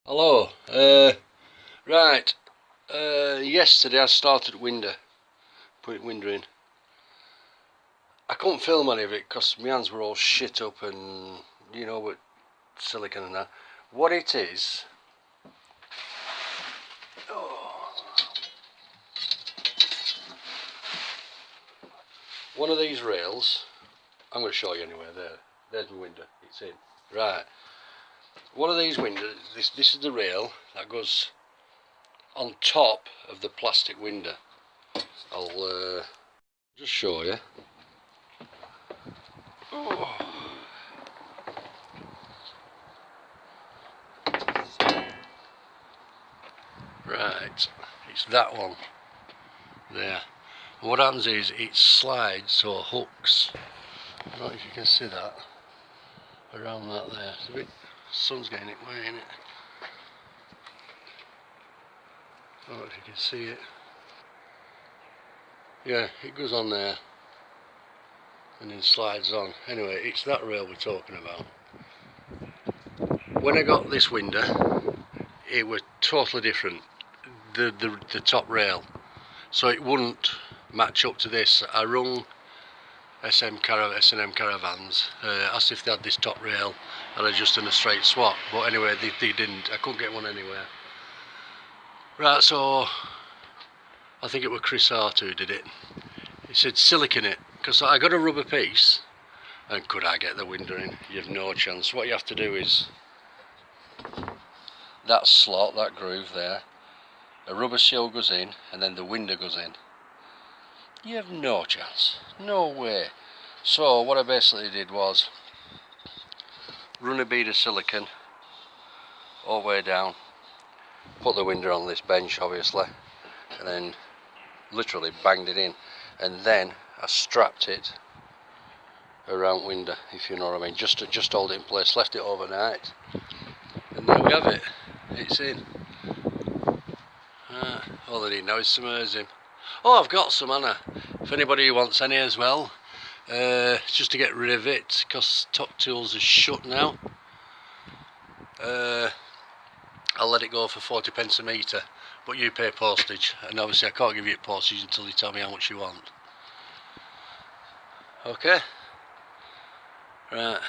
Hello. Right. Yesterday I started putting window in. I couldn't film any of it because my hands were all shit up and with silicone and that. What it is. Oh, one of these rails. I'm going to show you anyway. There's my window. It's in. Right. One of these windows. This is the rail that goes on top of the plastic window. I'll just show you. Oh. Right, it's that one there. And what happens is it slides or hooks. I don't know if you can see that around that there. It's a bit, sun's getting it way in it. I don't know if you can see it. Yeah, it goes on there and then slides on. Anyway, it's that rail we're talking about. When I got this window, it was totally different. The top rail, so it wouldn't match up to this. I rung S&M Caravans, asked if they had this top rail, and I just done a straight swap. But anyway, they didn't. I couldn't get one anywhere. Right, so I think it was Chris Hart who did it. He said silicone it, because I got a rubber piece, and could I get the window in? You have no chance. What you have to do is that slot, that groove there, a rubber seal goes in, and then the window goes in. You have no chance, no way. So what I basically did was run a bead of silicone all the way down, put the window on this bench obviously, and then literally banged it in, and then I strapped it around window, if you know what I mean, just to hold it in place, left it overnight, and there we have it, it's in. All I need now is some him. Oh, I've got some, Anna. If anybody wants any as well, just to get rid of it, because Top Tools is shut now. I'll let it go for 40 pence a metre, but you pay postage, and obviously I can't give you postage until you tell me how much you want. Okay? Right.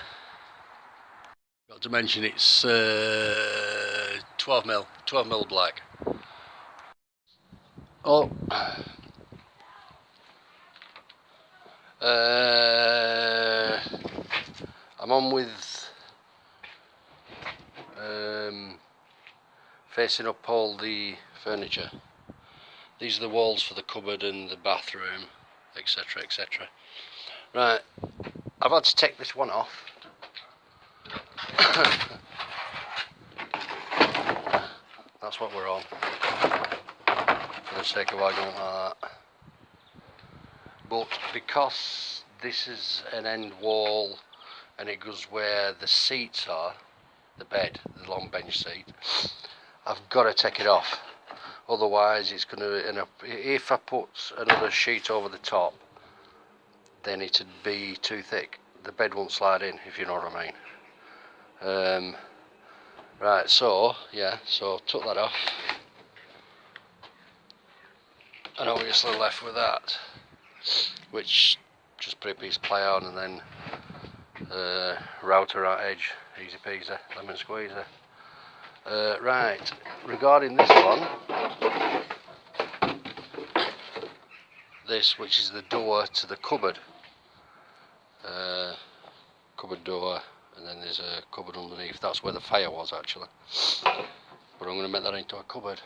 Got to mention it's 12mm black. Oh. I'm on with facing up all the furniture. These are the walls for the cupboard and the bathroom, etc, etc. Right, I've had to take this one off. That's what we're on, for the sake of argument like that. But because this is an end wall and it goes where the seats are, the bed, the long bench seat, I've got to take it off. Otherwise it's going to, if I put another sheet over the top, then it'd be too thick. The bed won't slide in, if you know what I mean. Right, so took that off, and obviously left with that, which just put a piece of ply on and then router out edge, easy peasy, lemon squeezer. Right, regarding this one, this, which is the door to the cupboard, cupboard door, and then there's a cupboard underneath. That's where the fire was actually, but I'm going to make that into a cupboard.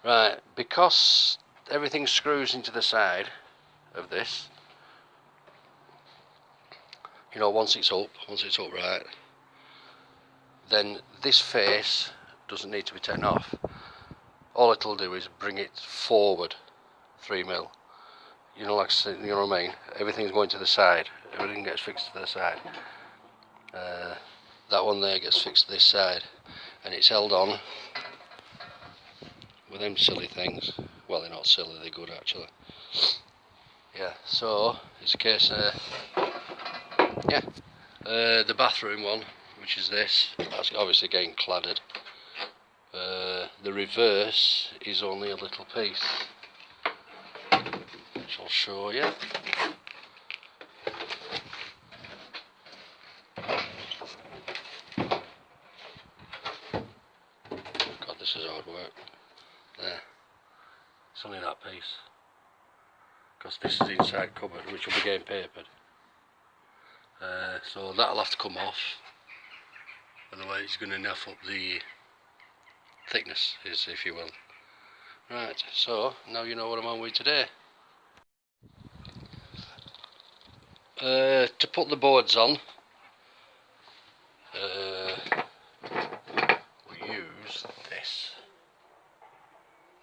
Right, because everything screws into the side of this, once it's up right, then this face doesn't need to be taken off. All it'll do is bring it forward 3mm. You know what I mean? Everything's going to the side. Everything gets fixed to the side. That one there gets fixed to this side, and it's held on with them silly things. Well, they're not silly, they're good actually. Yeah, so it's a case of the bathroom one, which is this. That's obviously getting cladded. The reverse is only a little piece, which I'll show you. God, this is hard work. There, it's only that piece, because this is the inside cupboard, which will be getting papered. So that'll have to come off, otherwise it's going to naff up the thickness, if you will. Right, so now you know what I'm on with today. To put the boards on, we use this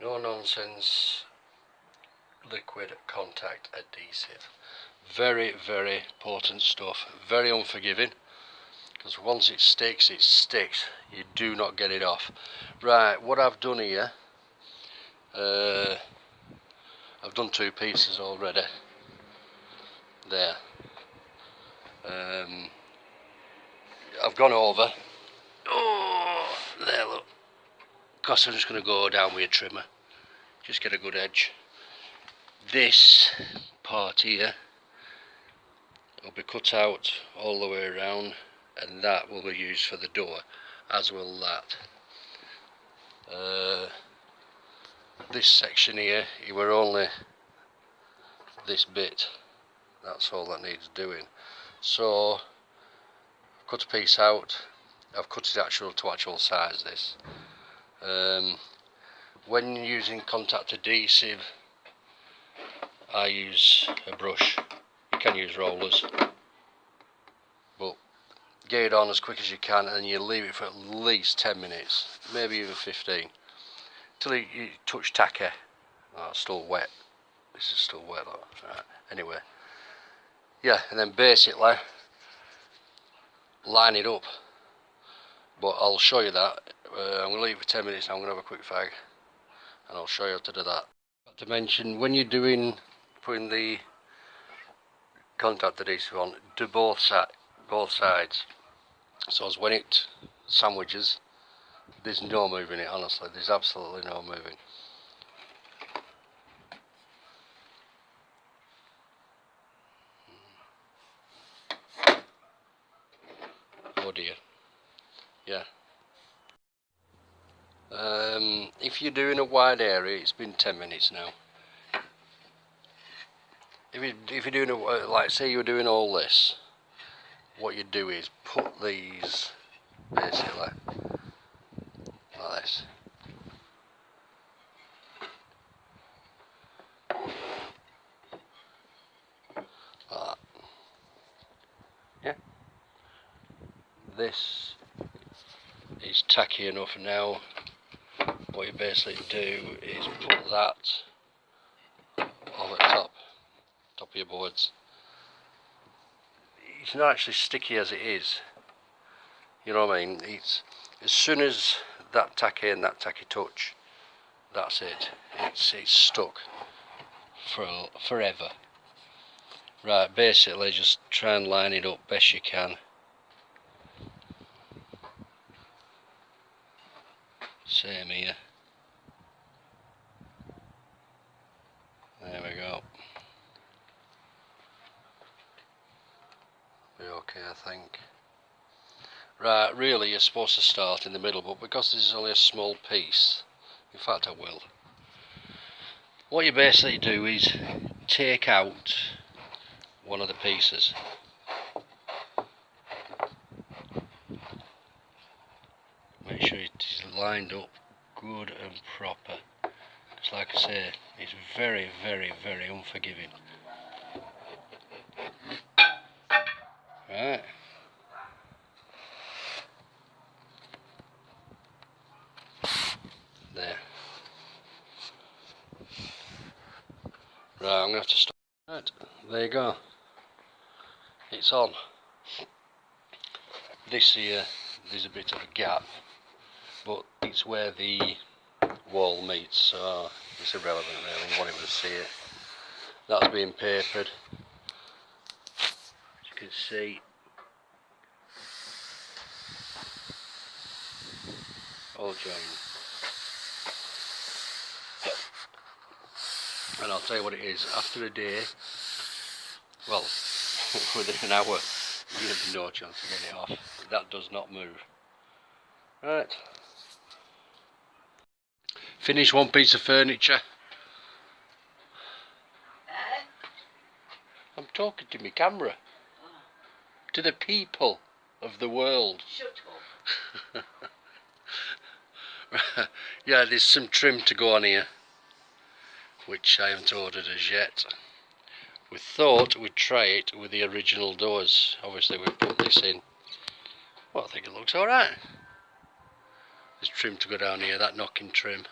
no nonsense liquid contact adhesive. Very, very potent stuff, very unforgiving, because once it sticks, you do not get it off. Right, what I've done here, I've done 2 pieces already there. I've gone over, there, look, because I'm just going to go down with a trimmer, just get a good edge. This part here will be cut out all the way around, and that will be used for the door, as will that. This section here, you were only this bit, that's all that needs doing. So I've cut a piece out, I've cut it to actual size this. When using contact adhesive, I use a brush. You can use rollers, but get it on as quick as you can, and you leave it for at least 10 minutes, maybe even 15, till you touch tacky. Oh, it's still wet. This is still wet though. Right. Anyway, yeah, and then basically line it up. But I'll show you that. I'm going to leave it for 10 minutes now. I'm going to have a quick fag, and I'll show you how to do that. Got to mention, when you're putting the contact adhesive on, do both sides. So as when it sandwiches, there's no moving it, honestly, there's absolutely no moving. Oh dear. Yeah. If you're doing a wide area, it's been 10 minutes now. If you're doing like say you're doing all this, what you do is put these basically like this. Like that. Yeah. This is tacky enough now. What you basically do is put that over top of your boards. It's not actually sticky as it is, you know what I mean. It's as soon as that tacky and that tacky touch, that's it. It's stuck for forever. Right, basically just try and line it up best you can. Same here. There we go. Be okay, I think. Right, really you're supposed to start in the middle, but because this is only a small piece, in fact I will. What you basically do is take out one of the pieces. Make sure it is lined up good and proper. Because like I say, it's very, very, very unforgiving. Right. There. Right, I'm going to have to stop. Right, there you go. It's on. This here, there's a bit of a gap, but it's where the wall meets, so it's irrelevant really, you won't even see it. That's being papered. As you can see, all joined. And I'll tell you what it is, after a day, well, within an hour, you have no chance to get it off. That does not move. Right. Finish one piece of furniture. I'm talking to my camera. To the people of the world. Shut up. Yeah, there's some trim to go on here, which I haven't ordered as yet. We thought we'd try it with the original doors. Obviously we've put this in. Well, I think it looks alright. There's trim to go down here, that knocking trim.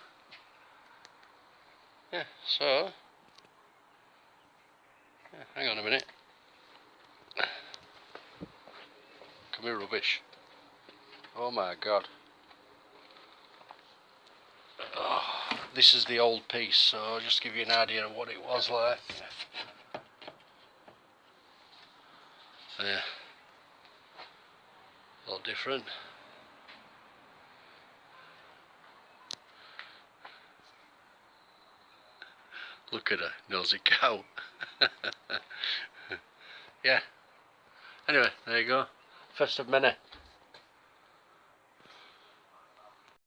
Yeah, so... yeah, hang on a minute. Come here, rubbish. Oh my god. Oh, this is the old piece, so I'll just give you an idea of what it was like. Yeah. A lot different. Look at her, nosy cow. Yeah. Anyway, there you go. First of many.